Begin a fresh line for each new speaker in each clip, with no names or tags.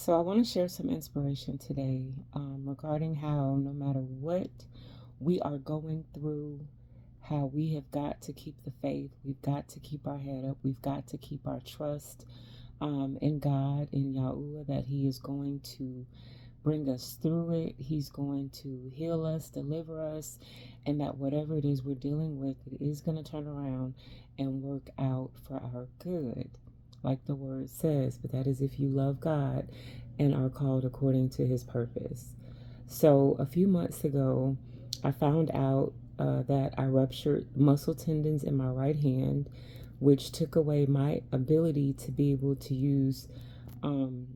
So, I want to share some inspiration today regarding how no matter what we are going through, how we have got to keep the faith, we've got to keep our head up, we've got to keep our trust in God, in Yahuah, that He is going to bring us through it. He's going to heal us, deliver us, and that whatever it is we're dealing with, it is going to turn around and work out for our good, like the word says. But that is if you love God and are called according to His purpose. So a few months ago, I found out that I ruptured muscle tendons in my right hand, which took away my ability to be able to use um,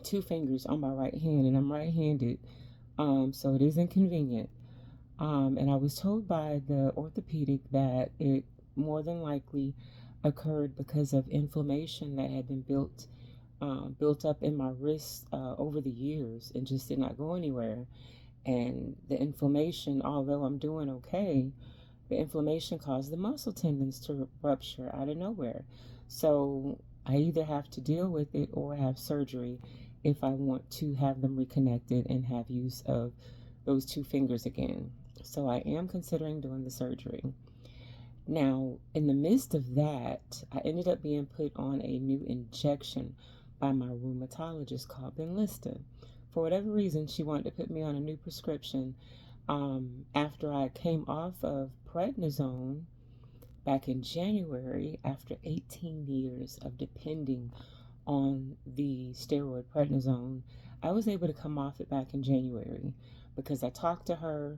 two fingers on my right hand, and I'm right-handed, so it is inconvenient. And I was told by the orthopedic that it more than likely occurred because of inflammation that had been built up in my wrist over the years and just did not go anywhere. And the inflammation, although I'm doing okay, the inflammation caused the muscle tendons to rupture out of nowhere. So I either have to deal with it or have surgery if I want to have them reconnected and have use of those two fingers again. So I am considering doing the surgery. Now, in the midst of that, I ended up being put on a new injection by my rheumatologist called Benlysta. For whatever reason, she wanted to put me on a new prescription after I came off of prednisone back in January after 18 years of depending on the steroid prednisone. I was able to come off it back in January because I talked to her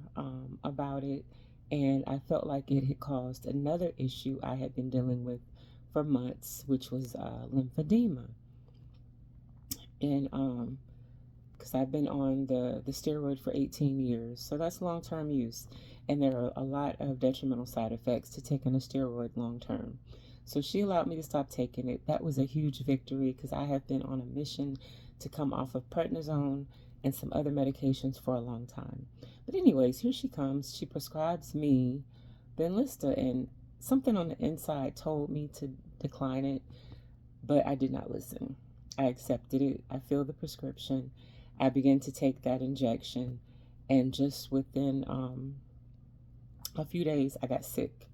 about it, and I felt like it had caused another issue I had been dealing with for months, which was lymphedema. And because I've been on the steroid for 18 years, so that's long term use, and there are a lot of detrimental side effects to taking a steroid long term. So she allowed me to stop taking it. That was a huge victory because I have been on a mission to come off of prednisone and some other medications for a long time. But anyways, here she comes. She prescribes me Benlysta, and something on the inside told me to decline it, but I did not listen. I accepted it. I filled the prescription. I began to take that injection, and just within a few days, I got sick.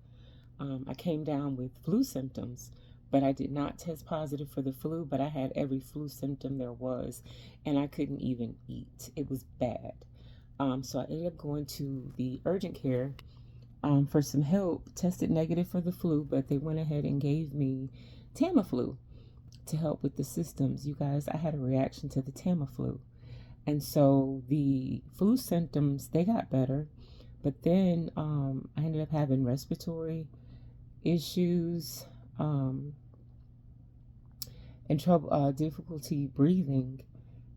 I came down with flu symptoms, but I did not test positive for the flu, but I had every flu symptom there was, and I couldn't even eat. It was bad. So I ended up going to the urgent care for some help, tested negative for the flu, but they went ahead and gave me Tamiflu to help with the systems. You guys, I had a reaction to the Tamiflu. And so the flu symptoms, they got better. But then I ended up having respiratory issues and trouble, difficulty breathing.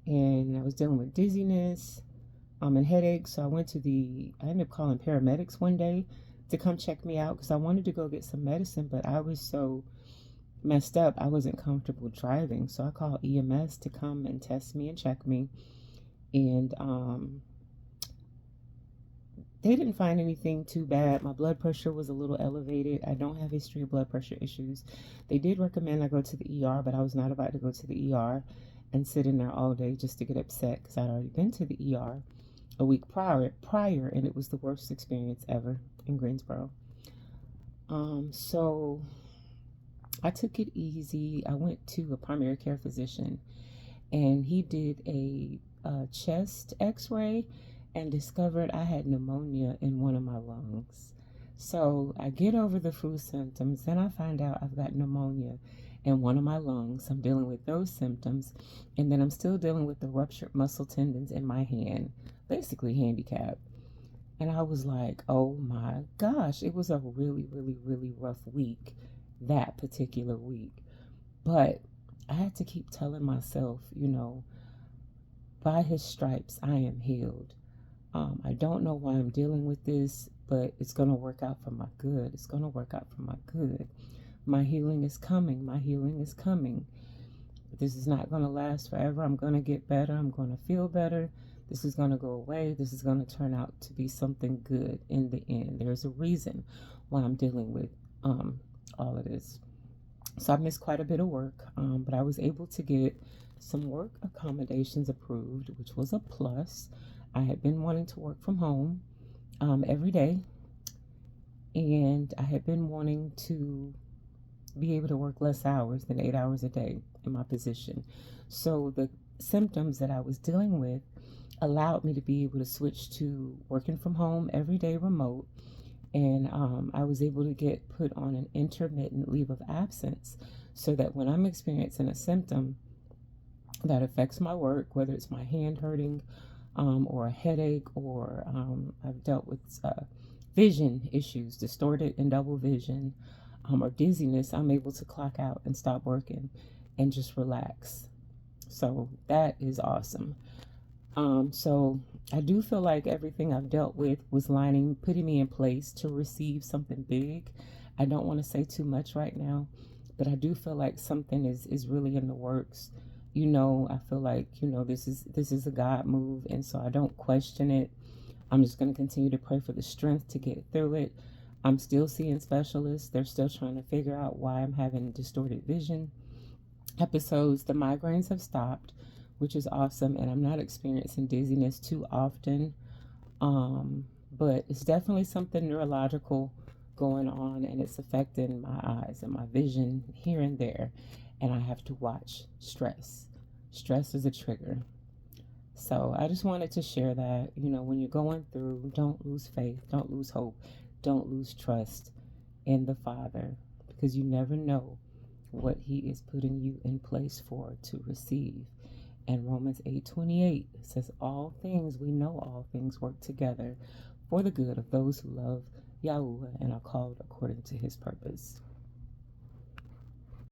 And I was dealing with dizziness and headaches. So I ended up calling paramedics one day to come check me out because I wanted to go get some medicine, but I was so messed up, I wasn't comfortable driving. So I called EMS to come and test me and check me. And they didn't find anything too bad. My blood pressure was a little elevated. I don't have a history of blood pressure issues. They did recommend I go to the ER, but I was not about to go to the ER and sit in there all day just to get upset because I'd already been to the ER a week prior, and it was the worst experience ever in Greensboro. So I took it easy. I went to a primary care physician, and he did a chest x-ray and discovered I had pneumonia in one of my lungs. So I get over the flu symptoms, then I find out I've got pneumonia in one of my lungs. I'm dealing with those symptoms, and then I'm still dealing with the ruptured muscle tendons in my hand, basically handicapped. And I was like, oh my gosh, it was a really, really, really rough week, that particular week. But I had to keep telling myself, by his stripes, I am healed. I don't know why I'm dealing with this, but it's going to work out for my good. It's going to work out for my good. My healing is coming. My healing is coming. This is not going to last forever. I'm going to get better. I'm going to feel better. This is going to go away. This is going to turn out to be something good in the end. There's a reason why I'm dealing with all of this. So I missed quite a bit of work, but I was able to get some work accommodations approved, which was a plus. I had been wanting to work from home every day, and I had been wanting to be able to work less hours than 8 hours a day in my position. So the symptoms that I was dealing with allowed me to be able to switch to working from home every day remote. And I was able to get put on an intermittent leave of absence so that when I'm experiencing a symptom that affects my work, whether it's my hand hurting or a headache, or I've dealt with vision issues, distorted and double vision, or dizziness, I'm able to clock out and stop working and just relax. So that is awesome. So I do feel like everything I've dealt with was putting me in place to receive something big. I don't want to say too much right now, but I do feel like something is really in the works. I feel like, this is a God move, and so I don't question it. I'm just going to continue to pray for the strength to get through it. I'm still seeing specialists. They're still trying to figure out why I'm having distorted vision episodes. The migraines have stopped, which is awesome, and I'm not experiencing dizziness too often. But it's definitely something neurological going on, and it's affecting my eyes and my vision here and there. And I have to watch stress. Stress is a trigger. So I just wanted to share that, when you're going through, don't lose faith, don't lose hope, don't lose trust in the Father, because you never know what He is putting you in place for to receive. And Romans 8:28 says, we know all things work together for the good of those who love Yahuah and are called according to His purpose.